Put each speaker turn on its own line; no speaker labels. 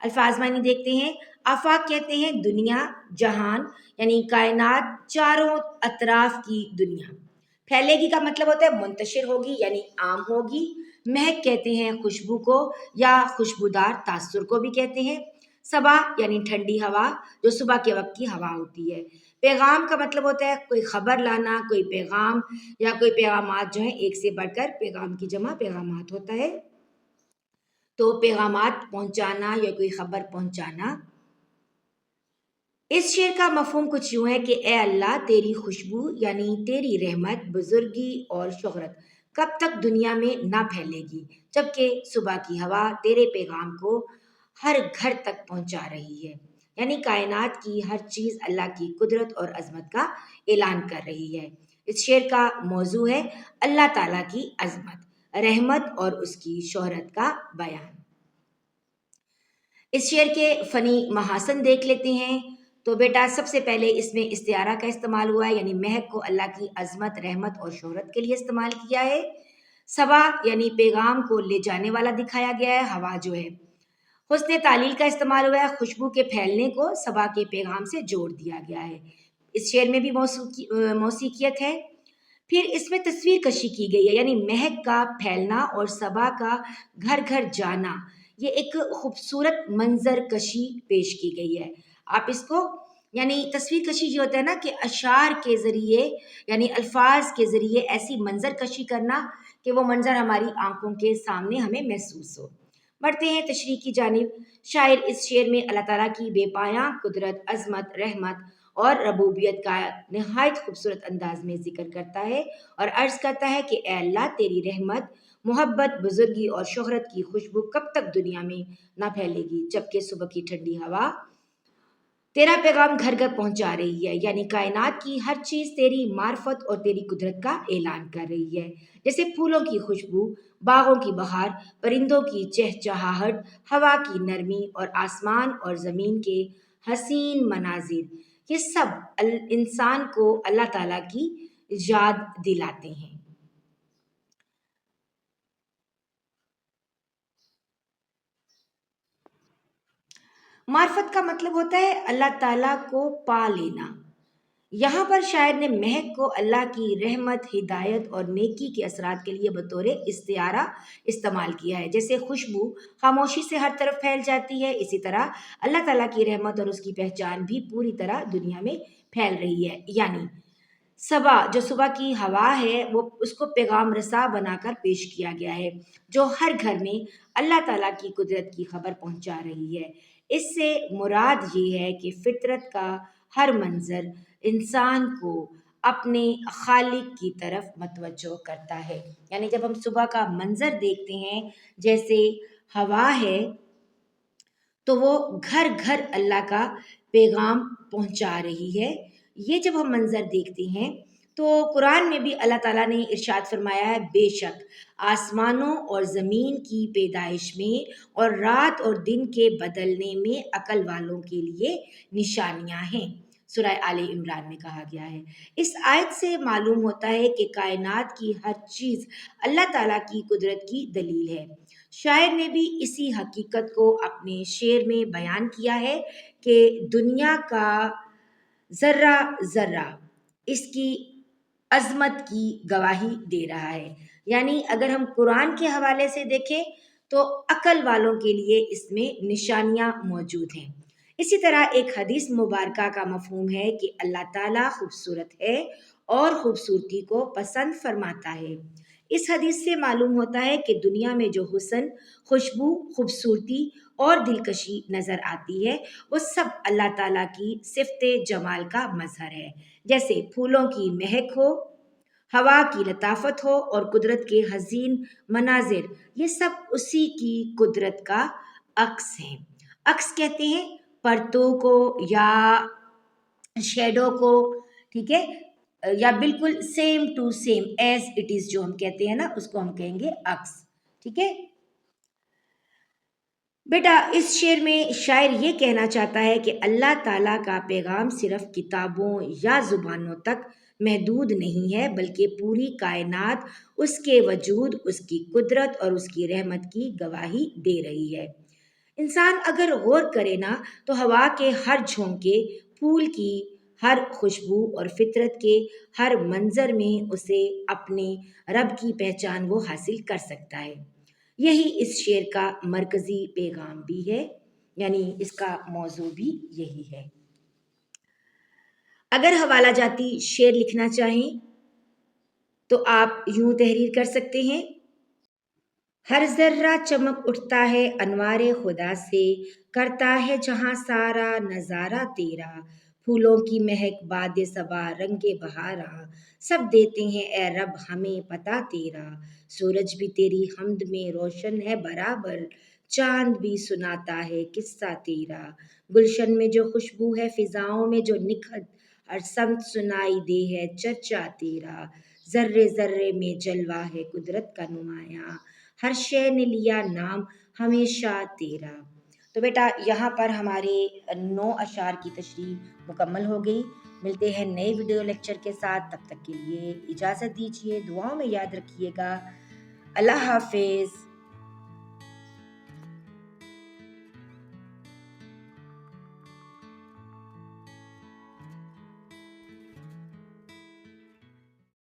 الفاظ معنی دیکھتے ہیں. آفاق کہتے ہیں دنیا، جہان، یعنی کائنات، چاروں اطراف کی دنیا. پھیلے گی کا مطلب ہوتا ہے منتشر ہوگی یعنی عام ہوگی. مہک کہتے ہیں خوشبو کو یا خوشبودار تاثر کو بھی کہتے ہیں. صبا یعنی ٹھنڈی ہوا جو صبح کے وقت کی ہوا ہوتی ہے. پیغام کا مطلب ہوتا ہے کوئی خبر لانا، کوئی پیغام یا کوئی پیغامات جو ہیں ایک سے بڑھ کر، پیغام کی جمع پیغامات ہوتا ہے. تو پیغامات پہنچانا یا کوئی خبر پہنچانا. اس شعر کا مفہوم کچھ یوں ہے کہ اے اللہ تیری خوشبو یعنی تیری رحمت، بزرگی اور شہرت کب تک دنیا میں نہ پھیلے گی جبکہ صبح کی ہوا تیرے پیغام کو ہر گھر تک پہنچا رہی ہے. یعنی کائنات کی ہر چیز اللہ کی قدرت اور عظمت کا اعلان کر رہی ہے. اس شعر کا موضوع ہے اللہ تعالیٰ کی عظمت، رحمت اور اس کی شہرت کا بیان. اس شعر کے فنی محاسن دیکھ لیتے ہیں. تو بیٹا سب سے پہلے اس میں استعارہ کا استعمال ہوا ہے، یعنی مہک کو اللہ کی عظمت، رحمت اور شہرت کے لیے استعمال کیا ہے. صبا یعنی پیغام کو لے جانے والا دکھایا گیا ہے، ہوا جو ہے. حسن تعلیل کا استعمال ہوا ہے، خوشبو کے پھیلنے کو صبا کے پیغام سے جوڑ دیا گیا ہے. اس شعر میں بھی موسیقیت ہے. پھر اس میں تصویر کشی کی گئی ہے، یعنی مہک کا پھیلنا اور صبا کا گھر گھر جانا. یہ ایک خوبصورت منظر کشی پیش کی گئی ہے. آپ اس کو یعنی تصویر کشی جو ہوتا ہے نا کہ اشعار کے ذریعے یعنی الفاظ کے ذریعے ایسی منظر کشی کرنا کہ وہ منظر ہماری آنکھوں کے سامنے ہمیں محسوس ہو. بڑھتے ہیں تشریح کی جانب. شاعر اس شعر میں اللہ تعالیٰ کی بے پایاں قدرت، عظمت، رحمت اور ربوبیت کا نہایت خوبصورت انداز میں ذکر کرتا ہے اور عرض کرتا ہے کہ اے اللہ تیری رحمت، محبت، بزرگی اور شہرت کی خوشبو کب تک دنیا میں نہ پھیلے گی جبکہ صبح کی ٹھنڈی ہوا تیرا پیغام گھر گھر پہنچا رہی ہے. یعنی کائنات کی ہر چیز تیری معرفت اور تیری قدرت کا اعلان کر رہی ہے. جیسے پھولوں کی خوشبو، باغوں کی بہار، پرندوں کی چہچہاہٹ، ہوا کی نرمی اور آسمان اور زمین کے حسین مناظر، یہ سب انسان کو اللہ تعالیٰ کی یاد دلاتے ہیں. معرفت کا مطلب ہوتا ہے اللہ تعالیٰ کو پا لینا. یہاں پر شاعر نے مہک کو اللہ کی رحمت، ہدایت اور نیکی کے اثرات کے لیے بطور استعارہ استعمال کیا ہے. جیسے خوشبو خاموشی سے ہر طرف پھیل جاتی ہے، اسی طرح اللہ تعالیٰ کی رحمت اور اس کی پہچان بھی پوری طرح دنیا میں پھیل رہی ہے. یعنی صبا جو صبح کی ہوا ہے وہ اس کو پیغام رساں بنا کر پیش کیا گیا ہے جو ہر گھر میں اللہ تعالیٰ کی قدرت کی خبر پہنچا رہی ہے. اس سے مراد یہ ہے کہ فطرت کا ہر منظر انسان کو اپنے خالق کی طرف متوجہ کرتا ہے. یعنی جب ہم صبح کا منظر دیکھتے ہیں جیسے ہوا ہے تو وہ گھر گھر اللہ کا پیغام پہنچا رہی ہے. یہ جب ہم منظر دیکھتے ہیں تو قرآن میں بھی اللہ تعالیٰ نے ارشاد فرمایا ہے بے شک آسمانوں اور زمین کی پیدائش میں اور رات اور دن کے بدلنے میں عقل والوں کے لیے نشانیاں ہیں. سورہ آل عمران میں کہا گیا ہے. اس آیت سے معلوم ہوتا ہے کہ کائنات کی ہر چیز اللہ تعالیٰ کی قدرت کی دلیل ہے. شاعر نے بھی اسی حقیقت کو اپنے شعر میں بیان کیا ہے کہ دنیا کا ذرہ ذرہ اس کی عظمت کی گواہی دے رہا ہے. یعنی اگر ہم قرآن کے حوالے سے دیکھیں تو عقل والوں کے لیے اس میں نشانیاں موجود ہیں. اسی طرح ایک حدیث مبارکہ کا مفہوم ہے کہ اللہ تعالیٰ خوبصورت ہے اور خوبصورتی کو پسند فرماتا ہے. اس حدیث سے معلوم ہوتا ہے کہ دنیا میں جو حسن، خوشبو، خوبصورتی اور دلکشی نظر آتی ہے وہ سب اللہ تعالیٰ کی صفت جمال کا مظہر ہے. جیسے پھولوں کی مہک ہو، ہوا کی لطافت ہو اور قدرت کے حسین مناظر، یہ سب اسی کی قدرت کا عکس ہیں. عکس کہتے ہیں پرتوں کو یا شیڈو کو، ٹھیک ہے، یا بالکل same to same as it is جو ہم کہتے ہیں نا اس کو ہم کہیں گے عکس. ٹھیک ہے بیٹا، اس شعر میں شاعر یہ کہنا چاہتا ہے کہ اللہ تعالیٰ کا پیغام صرف کتابوں یا زبانوں تک محدود نہیں ہے بلکہ پوری کائنات اس کے وجود، اس کی قدرت اور اس کی رحمت کی گواہی دے رہی ہے. انسان اگر غور کرے نا تو ہوا کے ہر جھونکے، پھول کی ہر خوشبو اور فطرت کے ہر منظر میں اسے اپنے رب کی پہچان وہ حاصل کر سکتا ہے۔ یہی اس شعر کا مرکزی پیغام بھی ہے، یعنی اس کا موضوع بھی یہی ہے۔ اگر حوالہ جاتی شعر لکھنا چاہیں تو آپ یوں تحریر کر سکتے ہیں: ہر ذرہ چمک اٹھتا ہے انوار خدا سے، کرتا ہے جہاں سارا نظارہ تیرا، پھولوں کی مہک باد صبا رنگ بہارا، سب دیتے ہیں اے رب ہمیں پتہ تیرا، سورج بھی تیری حمد میں روشن ہے برابر، چاند بھی سناتا ہے قصہ تیرا، گلشن میں جو خوشبو ہے فضاؤں میں جو نکھت، ہر سمت سنائی دے ہے چرچا تیرا، ذرے ذرے میں جلوہ ہے قدرت کا نمایاں، ہر شے نے لیا نام ہمیشہ تیرا۔ تو بیٹا یہاں پر ہمارے 9 اشعار کی تشریح مکمل ہو گئی۔ ملتے ہیں نئے ویڈیو لیکچر کے ساتھ، تب تک کے لیے اجازت دیجیے، دعاؤں میں یاد رکھیے گا۔ اللہ حافظ۔